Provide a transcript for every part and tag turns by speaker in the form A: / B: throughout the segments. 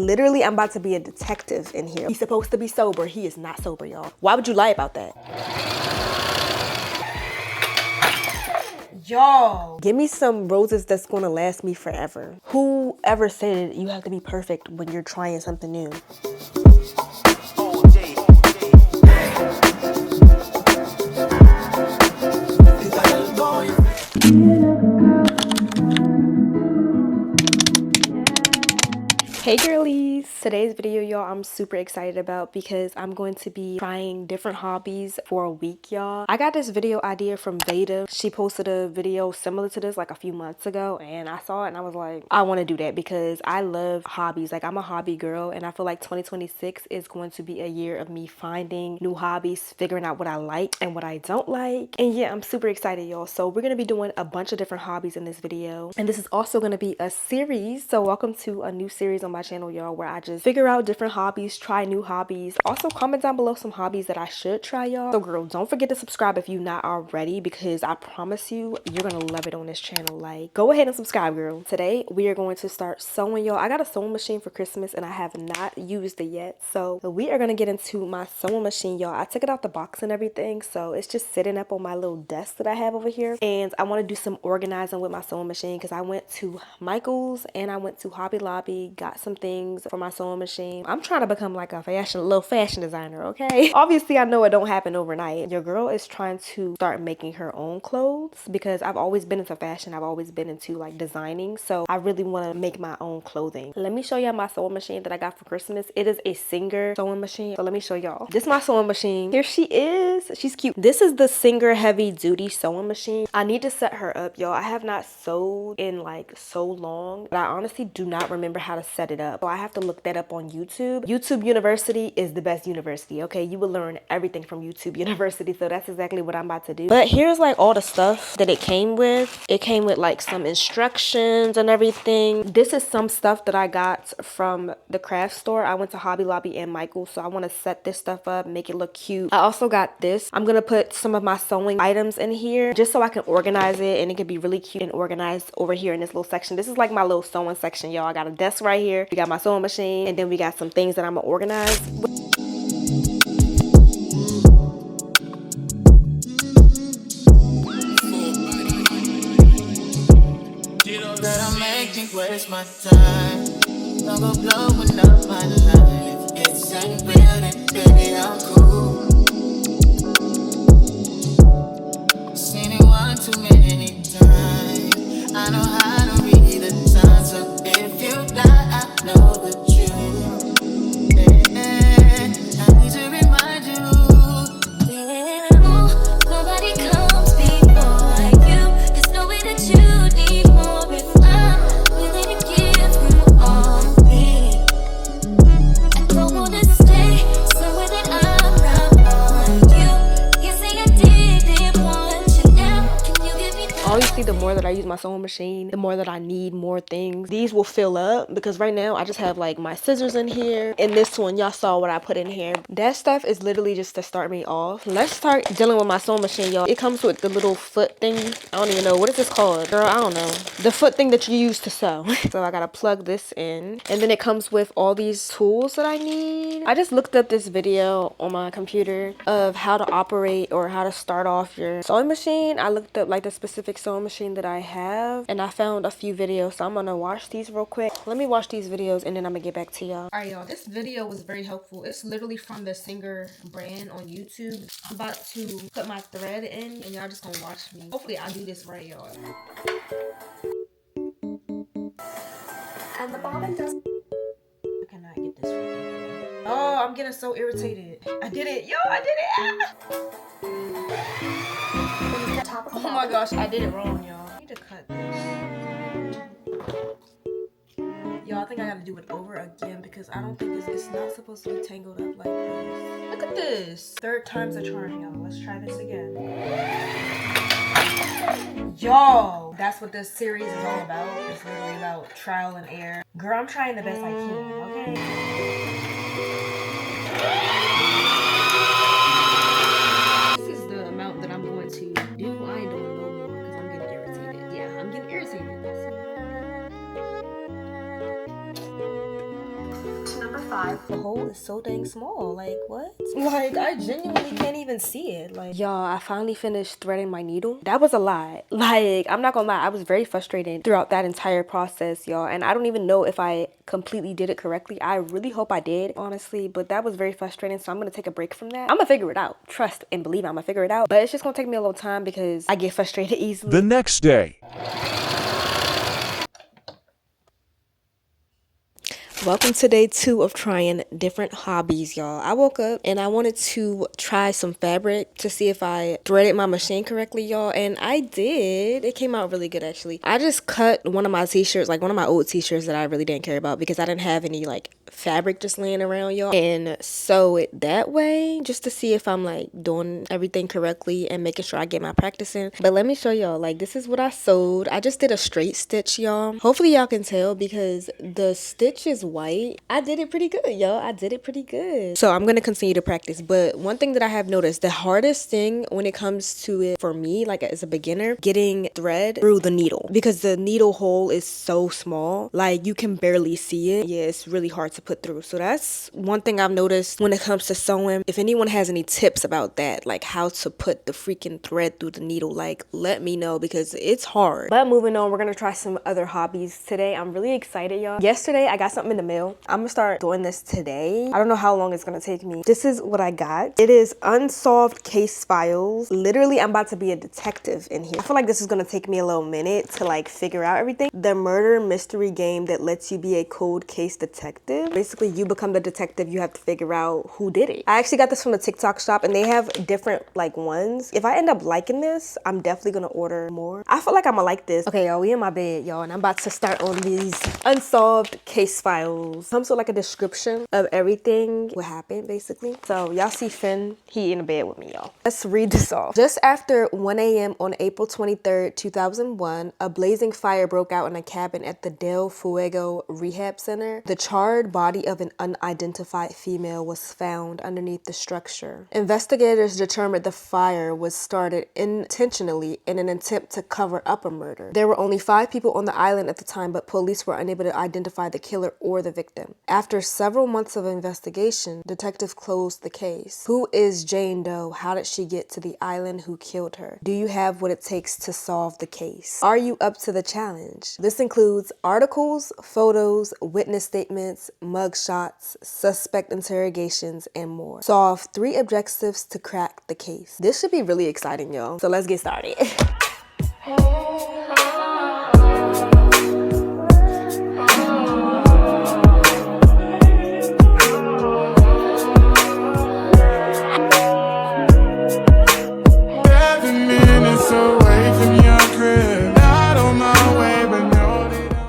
A: Literally, I'm about to be a detective in here. He's supposed to be sober. He is not sober, y'all. Why would you lie about that? Y'all, give me some roses that's gonna last me forever. Whoever said you have to be perfect when you're trying something new? Hey girlies! Today's video, y'all, I'm super excited about because I'm going to be trying different hobbies for a week, y'all. I got this video idea from Veda. She posted a video similar to this like a few months ago, and I saw it and I was like, I want to do that because I love hobbies. Like, I'm a hobby girl, and I feel like 2026 is going to be a year of me finding new hobbies, figuring out what I like and what I don't like. And yeah, I'm super excited, y'all. So we're going to be doing a bunch of different hobbies in this video, and this is also going to be a series. So welcome to a new series on my channel, y'all, where I just figure out different hobbies, try new hobbies. Also comment down below some hobbies that I should try, y'all. So girl, don't forget to subscribe if you're not already, because I promise you, you're gonna love it on this channel. Like, go ahead and subscribe, girl. Today we are going to start sewing, y'all. I got a sewing machine for Christmas and I have not used it yet, so we are gonna get into my sewing machine, y'all. I took it out the box and everything, so it's just sitting up on my little desk that I have over here, and I want to do some organizing with my sewing machine because I went to Michael's and I went to Hobby Lobby, got some things for my sewing machine. I'm trying to become like a little fashion designer, okay? Obviously, I know it don't happen overnight. Your girl is trying to start making her own clothes because I've always been into fashion. I've always been into like designing, so I really want to make my own clothing. Let me show y'all my sewing machine that I got for Christmas. It is a Singer sewing machine, so let me show y'all. This is my sewing machine. Here she is. She's cute. This is the Singer heavy duty sewing machine. I need to set her up, y'all. I have not sewed in like so long, but I honestly do not remember how to set it up, so I have to look that up on YouTube. YouTube University is the best university, okay? You will learn everything from YouTube University, so that's exactly what I'm about to do. But here's like all the stuff that it came with. It came with like some instructions and everything. This is some stuff that I got from the craft store. I went to Hobby Lobby and Michael's, so I want to set this stuff up, make it look cute. I also got this. I'm gonna put some of my sewing items in here just so I can organize it, and it can be really cute and organized over here in this little section. This is like my little sewing section, y'all. I got a desk right here. We got my sewing machine, and then we got some things that I'm gonna organize.
B: That I make you waste my time. Don't go blowing up my life. It's ain't real, then baby, I'm cool. Seen it one too many times. I know how to read the signs, so if you lie, I know the truth. I need to remind you. Yeah, nobody comes before you. There's no way that you need more if I'm willing to give you all me. I don't wanna stay somewhere that I'm not on you. You say I didn't want you now. Can you give me that?
A: Obviously, the more that I use my sewing machine, the more that I need more things. These will fill up because right now I just have like my scissors in here, and this one, y'all saw what I put in here. That stuff is literally just to start me off. Let's start dealing with my sewing machine, y'all. It comes with the little foot thing. I don't even know what is this called, girl. I don't know. The foot thing that you use to sew. So I gotta plug this in, and then it comes with all these tools that I need. I just looked up this video on my computer of how to operate or how to start off your sewing machine. I looked up like the specific sewing machine that I have, and I found a few videos, so I'm gonna watch these real quick. Let me watch these videos and then I'm gonna get back to y'all. All right, y'all, this video was very helpful. It's literally from the Singer brand on YouTube. I'm about to put my thread in and y'all just gonna watch me. Hopefully I do this right, y'all. And the bobbin does. I cannot get this right. Oh, I'm getting so irritated. I did it. Yo, I did it. Oh my gosh, I did it wrong, y'all. I need to cut this. Y'all, I think I gotta do it over again because I don't think it's not supposed to be tangled up like this. Look at this. Third time's a charm, y'all. Let's try this again. Y'all, that's what this series is all about. It's literally about trial and error. Girl, I'm trying the best I can, okay?
B: to number 5.
A: The hole is so dang small. Like, what? Like, I genuinely can't even see it. Like, y'all, I finally finished threading my needle. That was a lot. Like, I'm not gonna lie, I was very frustrated throughout that entire process, y'all. And I don't even know if I completely did it correctly. I really hope I did, honestly, but that was very frustrating. So I'm gonna take a break from that. I'm gonna figure it out. Trust and believe I'm gonna figure it out. But it's just gonna take me a little time because I get frustrated easily.
C: The next day.
A: Welcome to day 2 of trying different hobbies, y'all. I woke up and I wanted to try some fabric to see if I threaded my machine correctly, y'all. And I did. It came out really good, actually. I just cut one of my t-shirts, like one of my old t-shirts that I really didn't care about because I didn't have any like fabric just laying around, y'all. And sew it that way just to see if I'm like doing everything correctly and making sure I get my practice in. But let me show y'all, like this is what I sewed. I just did a straight stitch, y'all. Hopefully y'all can tell because the stitch is white. I did it pretty good, y'all. I did it pretty good. So I'm gonna continue to practice. But one thing that I have noticed, the hardest thing when it comes to it for me, like as a beginner, getting thread through the needle because the needle hole is so small, like you can barely see it. Yeah, it's really hard to put through. So that's one thing I've noticed when it comes to sewing. If anyone has any tips about that, like how to put the freaking thread through the needle, like let me know because it's hard. But moving on, we're gonna try some other hobbies today. I'm really excited, y'all. Yesterday I got something in the mail. I'm gonna start doing this today. I don't know how long it's gonna take me. This is what I got. It is unsolved case files. Literally, I'm about to be a detective in here. I feel like this is gonna take me a little minute to like figure out everything. The murder mystery game that lets you be a cold case detective. Basically, you become the detective. You have to figure out who did it. I actually got this from the TikTok shop and they have different like ones. If I end up liking this, I'm definitely gonna order more. I feel like I'm gonna like this. Okay, y'all, we in my bed, y'all, and I'm about to start on these unsolved case files. Comes with like a description of everything, what happened basically. So y'all see Finn, he in the bed with me, y'all. Let's read this off. Just after 1 a.m. on April 23rd, 2001, a blazing fire broke out in a cabin at the Del Fuego Rehab Center. The charred body of an unidentified female was found underneath the structure. Investigators determined the fire was started intentionally in an attempt to cover up a murder. There were only 5 people on the island at the time, but police were unable to identify the killer or the victim. After several months of investigation, detectives closed the case. Who is Jane Doe? How did she get to the island? Who killed her? Do you have what it takes to solve the case? Are you up to the challenge? This includes articles, photos, witness statements, mugshots, suspect interrogations, and more. Solve 3 objectives to crack the case. This should be really exciting, y'all. So let's get started.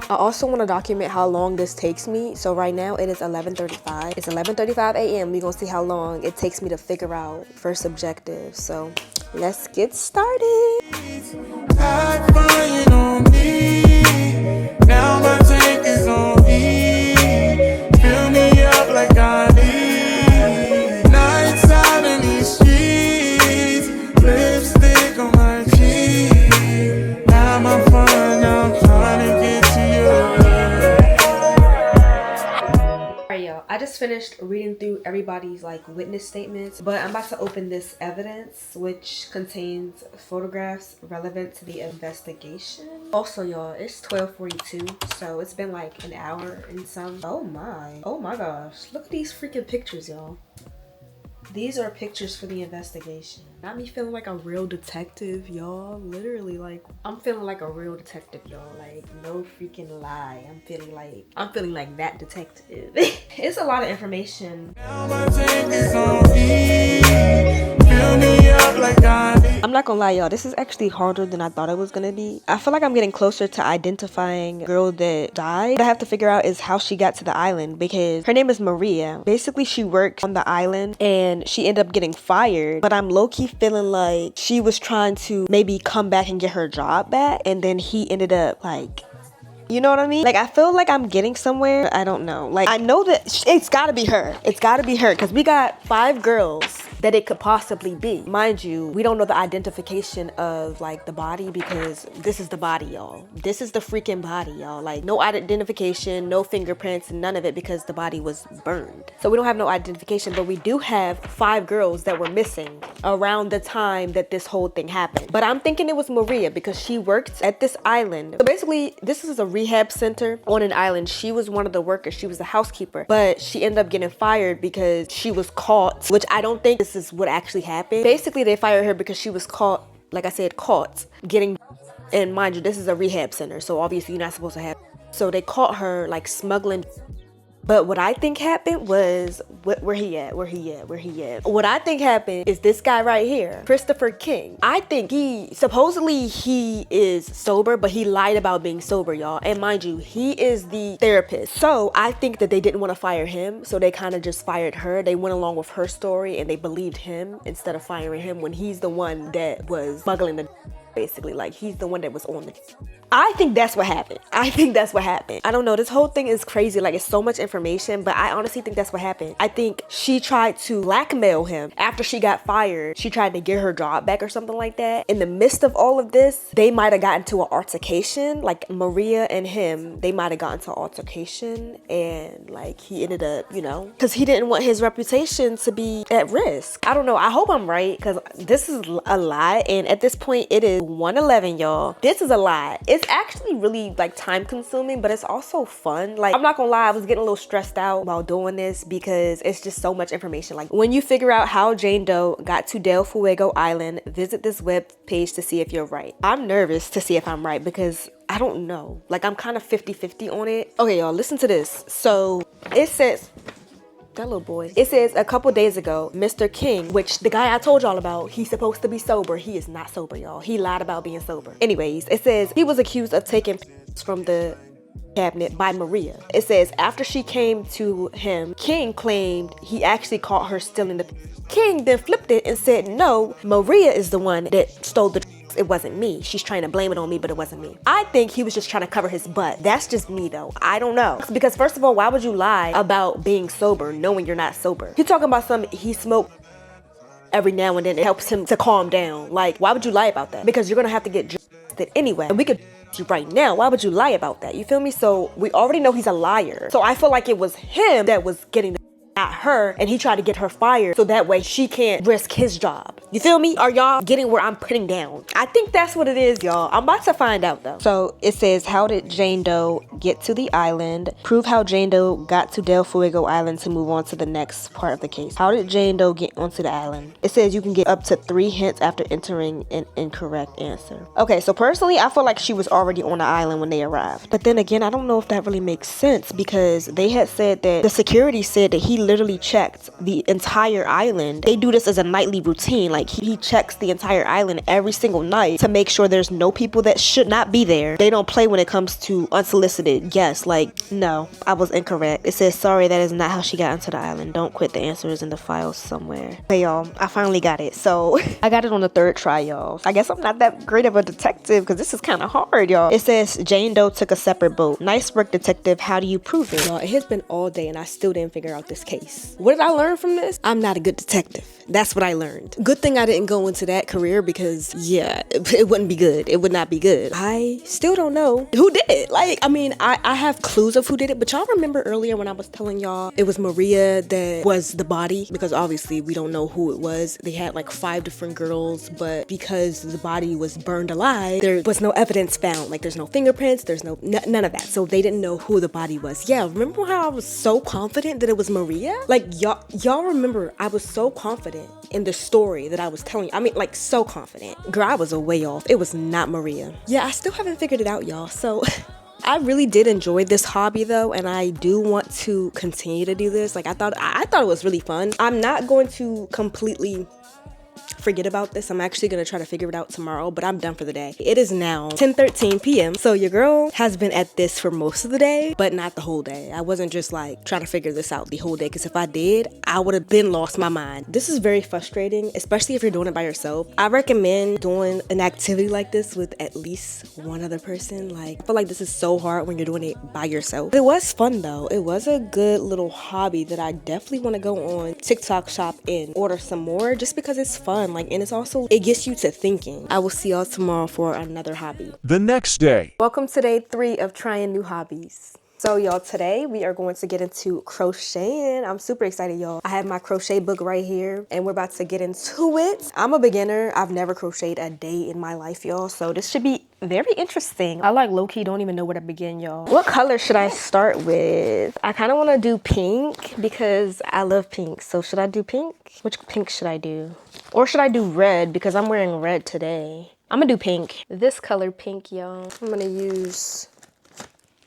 A: I also want to document how long this takes me. So right now it is 11:35. It's 11:35 a.m. We're gonna see how long it takes me to figure out first objective. So let's get started. Now my tank is on E. Fill me up like I need. Nights out in these streets. Lipstick on my cheek. Now my fun, I'm trying to get to you. Alright, y'all. I just finished reading through everybody's like witness statements, but I'm about to open this evidence, which contains photographs relevant to the investigation. Also, y'all, it's 12:42, so it's been like an hour and some. Oh my gosh, look at these freaking pictures, y'all. These are pictures for the investigation. Got me feeling like a real detective, y'all. Literally, like, I'm feeling like a real detective, y'all. Like, no freaking lie. I'm feeling like that detective. It's a lot of information. I'm not gonna lie, y'all. This is actually harder than I thought it was gonna be. I feel like I'm getting closer to identifying the girl that died. What I have to figure out is how she got to the island because her name is Maria. Basically, she worked on the island and she ended up getting fired. But I'm low-key feeling like she was trying to maybe come back and get her job back. And then he ended up like... You know what I mean? Like, I feel like I'm getting somewhere. I don't know. Like, I know that it's gotta be her. It's gotta be her because we got 5 girls that it could possibly be. Mind you, we don't know the identification of like the body because this is the body, y'all. This is the freaking body, y'all. Like no identification, no fingerprints, none of it because the body was burned. So we don't have no identification, but we do have 5 girls that were missing around the time that this whole thing happened. But I'm thinking it was Maria because she worked at this island. So basically, this is a rehab center on an island. She was one of the workers. She was the housekeeper, but she ended up getting fired because she was caught, which I don't think this is what actually happened. Basically, they fired her because she was caught, like I said, caught getting, and mind you, this is a rehab center, so obviously you're not supposed to have, so they caught her like smuggling. But what I think happened was, where he at? What I think happened is this guy right here, Christopher King. I think supposedly he is sober, but he lied about being sober, y'all. And mind you, he is the therapist. So I think that they didn't want to fire him, so they kind of just fired her. They went along with her story and they believed him instead of firing him when he's the one that was smuggling the, basically, like he's the one that was on the. I think that's what happened. I don't know. This whole thing is crazy. Like, it's so much information, but I honestly think that's what happened. I think she tried to blackmail him after she got fired. She tried to get her job back or something like that. In the midst of all of this, they might have gotten to an altercation. Like, Maria and him, they might have gotten to an altercation, and like he ended up, you know, because he didn't want his reputation to be at risk. I don't know. I hope I'm right, because this is a lie, and at this point, it is 1:11, y'all. This is a lie. It's actually really like time consuming, but it's also fun. Like, I'm not gonna lie, I was getting a little stressed out about doing this because it's just so much information. Like, when you figure out how Jane Doe got to Del Fuego Island, visit this web page to see if you're right. I'm nervous to see if I'm right because I don't know. Like, I'm kind of 50-50 on it. Okay, y'all, listen to this. So it says, that little boy. It says a couple days ago, Mr. King, which the guy I told y'all about, he's supposed to be sober. He is not sober, y'all. He lied about being sober. Anyways, it says he was accused of taking from the cabinet by Maria. It says after she came to him, King claimed he actually caught her stealing the. King then flipped it and said, no, Maria is the one that stole the. It wasn't me. She's trying to blame it on me, but it wasn't me. I think he was just trying to cover his butt. That's just me though. I don't know. Because first of all, why would you lie about being sober knowing you're not sober? He's talking about he smoked every now and then. It helps him to calm down. Like, why would you lie about that? Because you're gonna have to get drafted anyway. And we could you right now. Why would you lie about that? You feel me? So we already know he's a liar. So I feel like it was him that was getting the at her, and he tried to get her fired so that way she can't risk his job. You feel me? Are y'all getting where I'm putting down? I think that's what it is, y'all. I'm about to find out though. So it says, how did Jane Doe get to the island? Prove how Jane Doe got to Del Fuego Island to move on to the next part of the case. How did Jane Doe get onto the island? It says you can get up to 3 hints after entering an incorrect answer. Okay, so personally, I feel like she was already on the island when they arrived. But then again, I don't know if that really makes sense because they had said that the security said that he literally checked the entire island. They do this as a nightly routine. Like, he checks the entire island every single night to make sure there's no people that should not be there. They don't play when it comes to unsolicited guests. Like, no, I was incorrect. It says, sorry, that is not how she got onto the island. Don't quit. The answer is in the files somewhere. Hey, y'all, I finally got it. So I got it on the 3rd try, y'all. I guess I'm not that great of a detective because this is kind of hard, y'all. It says Jane Doe took a separate boat. Nice work, detective. How do you prove it? Y'all, it has been all day and I still didn't figure out this case. What did I learn from this? I'm not a good detective. That's what I learned. Good thing I didn't go into that career because, yeah, it wouldn't be good. It would not be good. I still don't know who did it. Like, I mean, I have clues of who did it, but y'all remember earlier when I was telling y'all it was Maria that was the body? Because obviously we don't know who it was. They had like 5 different girls, but because the body was burned alive, there was no evidence found. Like, there's no fingerprints, there's none of that. So they didn't know who the body was. Yeah, remember how I was so confident that it was Maria? Like, y'all remember I was so confident in the story that I was telling you. I mean, like, so confident. Girl, I was a way off. It was not Maria. Yeah, I still haven't figured it out, y'all. So I really did enjoy this hobby though, and I do want to continue to do this. Like, I thought it was really fun. I'm not going to completely forget about this. I'm actually gonna try to figure it out tomorrow, but I'm done for the day. It is now 10:13 p.m. So your girl has been at this for most of the day, but not the whole day. I wasn't just like trying to figure this out the whole day, because if I did, I would have been lost my mind. This is very frustrating, especially if you're doing it by yourself. I recommend doing an activity like this with at least one other person. Like, I feel like this is so hard when you're doing it by yourself. It was fun though. It was a good little hobby that I definitely want to go on TikTok shop and order some more, just because it's fun. Like, and it's also, it gets you to thinking. I will see y'all tomorrow for another hobby.
C: The next day.
A: Welcome to day 3 of trying new hobbies. So y'all, today we are going to get into crocheting. I'm super excited, y'all. I have my crochet book right here and we're about to get into it. I'm a beginner. I've never crocheted a day in my life, y'all. So this should be very interesting. I like low-key don't even know where to begin, y'all. What color should I start with? I kind of want to do pink because I love pink. So should I do pink? Which pink should I do? Or should I do red because I'm wearing red today? I'm gonna do pink. This color pink, y'all. I'm gonna use...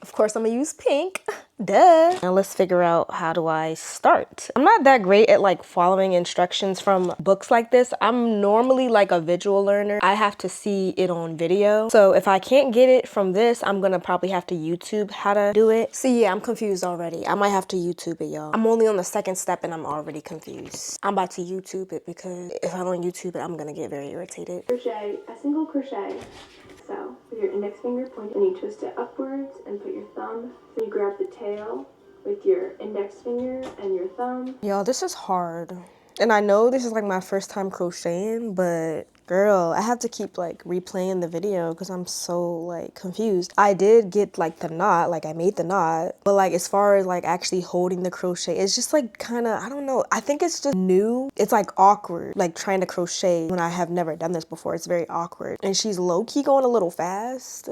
A: Of course, I'm gonna use pink. Duh. Now let's figure out, how do I start? I'm not that great at like following instructions from books like this. I'm normally like a visual learner. I have to see it on video. So if I can't get it from this, I'm gonna probably have to YouTube how to do it. So yeah, I'm confused already. I might have to YouTube it, y'all. I'm only on the second step and I'm already confused. I'm about to YouTube it because if I don't YouTube it, I'm gonna get very irritated.
D: Crochet a single crochet. So, with your index finger pointing, and you twist it upwards and put your thumb. Then you grab the tail with your index finger and your thumb.
A: Y'all, this is hard. And I know this is like my first time crocheting, but girl, I have to keep like replaying the video because I'm so like confused. I did get like the knot, like I made the knot, but like as far as like actually holding the crochet, it's just like kind of, I don't know. I think it's just new. It's like awkward, like trying to crochet when I have never done this before. It's very awkward. And she's low-key going a little fast.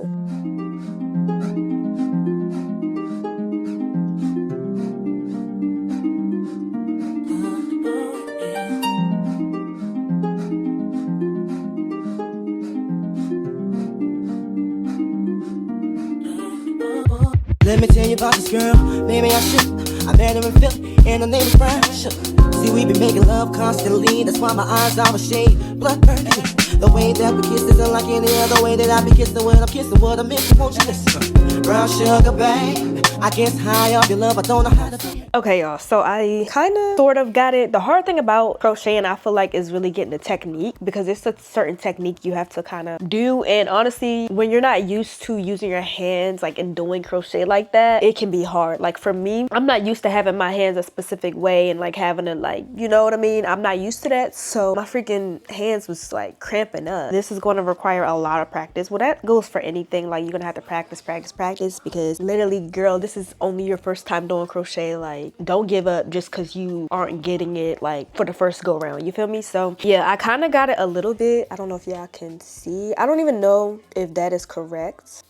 E: Let me tell you about this girl, maybe I should. I met her in Philly, and her name was Brown. See, we been making love constantly. That's why my eyes are a shade blood burgundy. The way that we kiss isn't like any other way that I be kissing when I'm kissing what I miss. Won't you listen? Brown sugar, babe. I guess high off your love, I don't know how to be.
A: Okay, y'all, so I kind of sort of got it. The hard thing about crocheting, I feel like, is really getting the technique, because it's a certain technique you have to kind of do. And honestly, when you're not used to using your hands like and doing crochet like that, it can be hard. Like for me, I'm not used to having my hands a specific way and like having to like, you know what I mean? I'm not used to that. So my freaking hands was like cramping up. This is going to require a lot of practice. Well, that goes for anything. Like you're gonna have to practice, because literally, girl, this is only your first time doing crochet. Like, don't give up just because you aren't getting it like for the first go round, you feel me? So yeah, I kind of got it a little bit. I don't know if y'all can see. I don't even know if that is correct.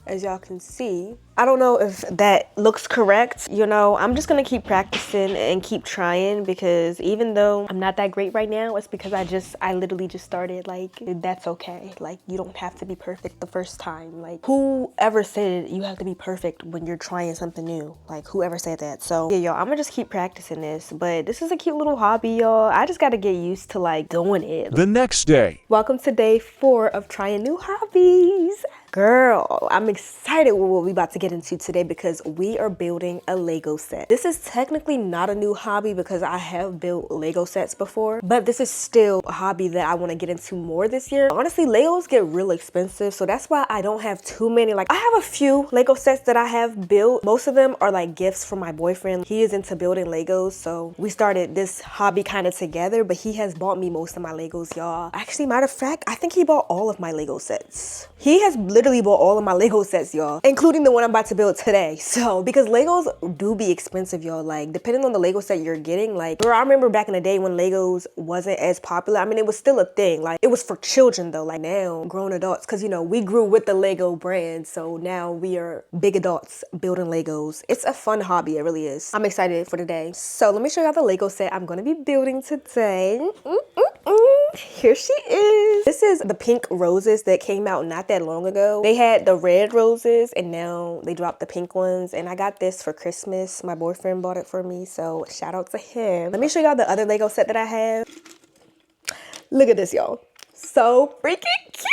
A: As y'all can see, I don't know if that looks correct. You know, I'm just gonna keep practicing and keep trying, because even though I'm not that great right now, it's because I literally just started. Like, that's okay. Like, you don't have to be perfect the first time. Like, whoever said you have to be perfect when you're trying something new? Like, whoever said that? So yeah, y'all, I'm gonna just keep practicing this. But this is a cute little hobby, y'all. I just gotta get used to like doing it.
C: The next day.
A: Welcome to day 4 of trying new hobbies. Girl, I'm excited with what we about to get into today, because we are building a Lego set. This is technically not a new hobby because I have built Lego sets before, but this is still a hobby that I want to get into more this year. Honestly, Legos get real expensive, so that's why I don't have too many. Like, I have a few Lego sets that I have built. Most of them are like gifts from my boyfriend. He is into building Legos, so we started this hobby kind of together, but he has bought me most of my Legos, y'all. Actually, matter of fact, I think he bought all of my Lego sets. He has literally bought all of my Lego sets, y'all, including the one I'm about to build today. So, because Legos do be expensive, y'all, like, depending on the Lego set you're getting. Like, girl, I remember back in the day when Legos wasn't as popular. I mean, it was still a thing. Like, it was for children, though. Like, now, grown adults, because, you know, we grew with the Lego brand, so now we are big adults building Legos. It's a fun hobby, it really is. I'm excited for today. So, let me show y'all the Lego set I'm gonna be building today. Here she is. This is the pink roses that came out not that long ago. They had the red roses and now they dropped the pink ones, and I got this for Christmas. My boyfriend bought it for me, so shout out to him. Let me show y'all the other Lego set that I have. Look at this, y'all. So freaking cute.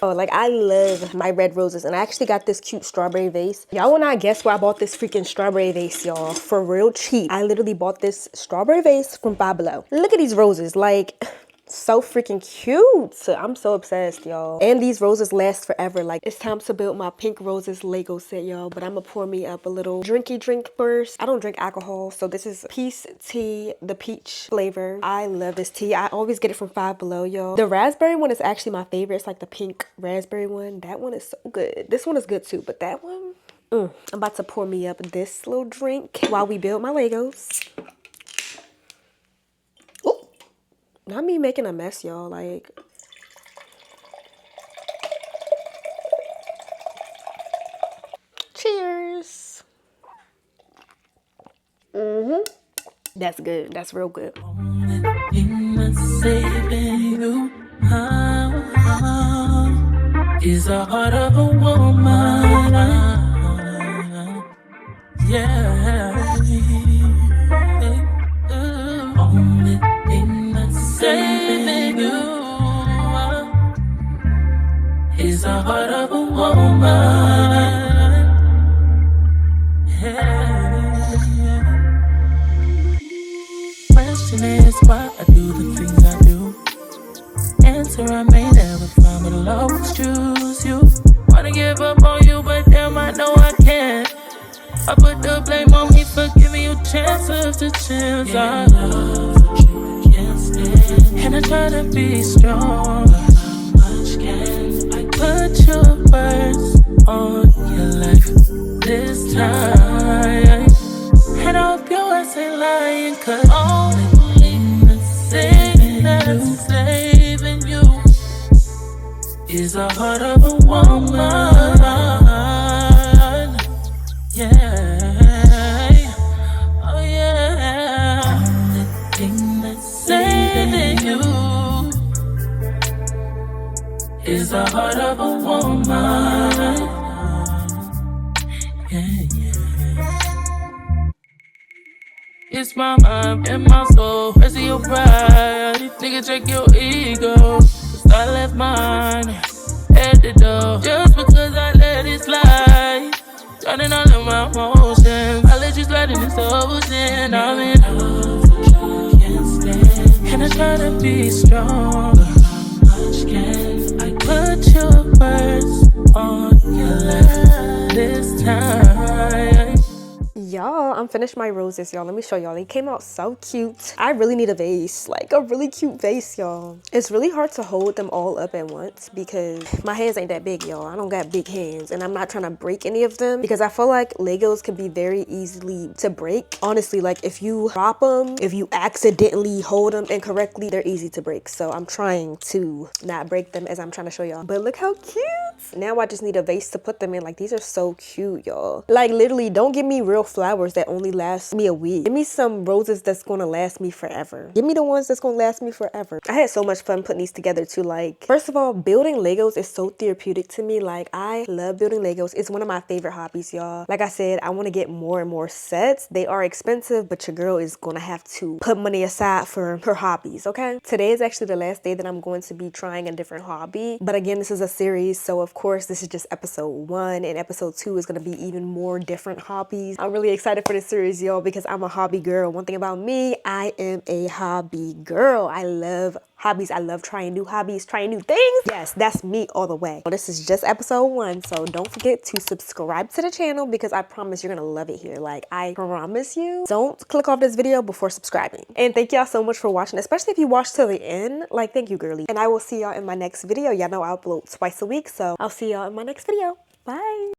A: Oh, like I love my red roses, and I actually got this cute strawberry vase. Y'all will not guess where I bought this freaking strawberry vase, y'all. For real cheap. I literally bought this strawberry vase from Five Below. Look at these roses, like so freaking cute. I'm so obsessed, y'all. And these roses last forever. Like, it's time to build my pink roses Lego set, y'all. But I'm gonna pour me up a little drinky drink first. I don't drink alcohol, so this is Peace Tea, the peach flavor. I love this tea. I always get it from Five Below, y'all. The raspberry one is actually my favorite. It's like the pink raspberry one. That one is so good. This one is good too, but that one, I'm about to pour me up this little drink while we build my Legos. Not me making a mess, y'all. Like, cheers. That's good. That's real good.
B: Is the heart of a woman. Yeah. Only thing that's saving you is the heart of a woman. Yeah. Question is why I do the things I do. Answer I may never find, but I'll always choose you. Wanna give up on you, but damn I know I can't. I put the blame on me for giving you chance after chance. I love what you can't stand, and I try to be strong. But how much can I put your words on your life this time? And I hope your words ain't lying, 'cause only thing that's saving you is the heart of a woman. Yeah. Oh yeah. Only thing that's saving you is the heart of a woman. Yeah. It's my mind and my soul, rest of your pride. Nigga, check your ego, 'cause I left mine at the door. Just because I let it slide, turning all of my emotions, I let you slide in this ocean. I'm in love, but you can't stand, and I try to be strong. But how much can I put your words on your lips this time?
A: Y'all, I'm finished my roses, y'all. Let me show y'all. They came out so cute. I really need a vase, like a really cute vase, y'all. It's really hard to hold them all up at once because my hands ain't that big, y'all. I don't got big hands, and I'm not trying to break any of them because I feel like Legos can be very easily to break. Honestly, like if you drop them, if you accidentally hold them incorrectly, they're easy to break. So I'm trying to not break them as I'm trying to show y'all. But look how cute. Now I just need a vase to put them in. Like, these are so cute, y'all. Like, literally, don't give me real flowers that only last me a week. Give me some roses that's gonna last me forever. Give me the ones that's gonna last me forever. I had so much fun putting these together too. Like, first of all, building Legos is so therapeutic to me. Like, I love building Legos. It's one of my favorite hobbies, y'all. Like I said, I want to get more and more sets. They are expensive, but your girl is gonna have to put money aside for her hobbies, okay? Today is actually the last day that I'm going to be trying a different hobby. But again, this is a series, so of course this is just episode 1, and episode 2 is going to be even more different hobbies. I'm really excited for this series, y'all, because I'm a hobby girl. One thing about me, I am a hobby girl. I love hobbies. I love trying new hobbies, trying new things. Yes, that's me all the way. Well, this is just episode 1, so don't forget to subscribe to the channel because I promise you're gonna love it here. Like, I promise you. Don't click off this video before subscribing. And thank y'all so much for watching, especially if you watched till the end. Like, thank you, girly. And I will see y'all in my next video. Y'all know I upload twice a week, so I'll see y'all in my next video. Bye.